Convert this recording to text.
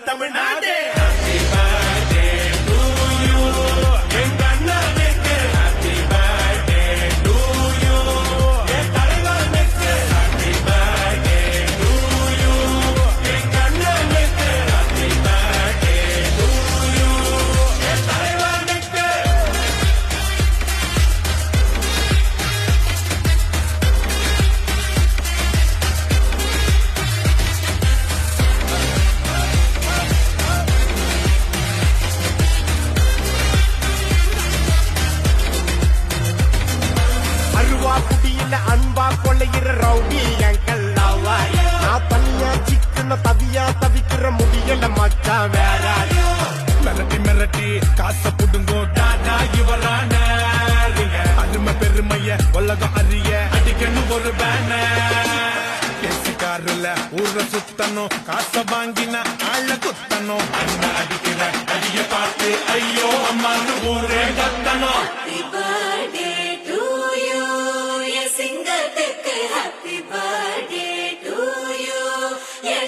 Tamil Nadu happy birthday to you எங்க அண்ணனுக்கு happy birthday to you என் தலைவனுக்கு ஹாப்பி பர்த்டே டு யூ எங்க அண்ணனுக்கு ஹாப்பி பர்த்டே டு யூ என் தலைவனுக்கு அன்பா கொள்ளையிற ரவுடி எங்கள் நான் தனியா சிக்கன தவியா தவிக்கிற முடியல மச்சான் வேற மிரட்டி மிரட்டி காசை புடுங்கோ டாடா இவரான அருமை பெருமைய உலகம் அறிய அடிக்கணும் ஒரு பேனர்ல ஊர சுத்தணும் காசை வாங்கின ஆள குத்தணும் அண்ணன் அடிக்கிற அடிய பார்த்து ஐயோ அம்மான்னு ஊரே கத்தணும். Happy birthday to you, yeah,